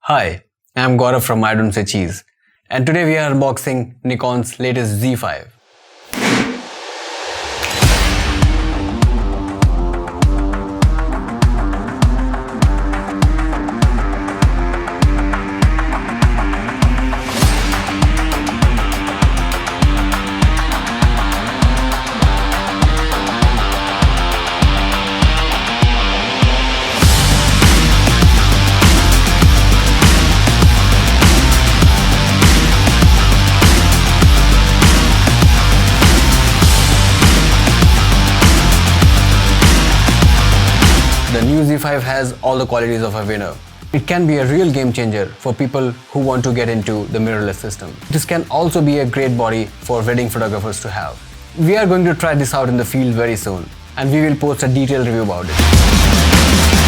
Hi, I'm Gaurav from I Don't Say Cheese, and today we are unboxing Nikon's latest Z5. The new Z5 has all the qualities of a winner. It can be a real game changer for people who want to get into the mirrorless system. This can also be a great body for wedding photographers to have. We are going to try this out in the field very soon, and we will post a detailed review about it.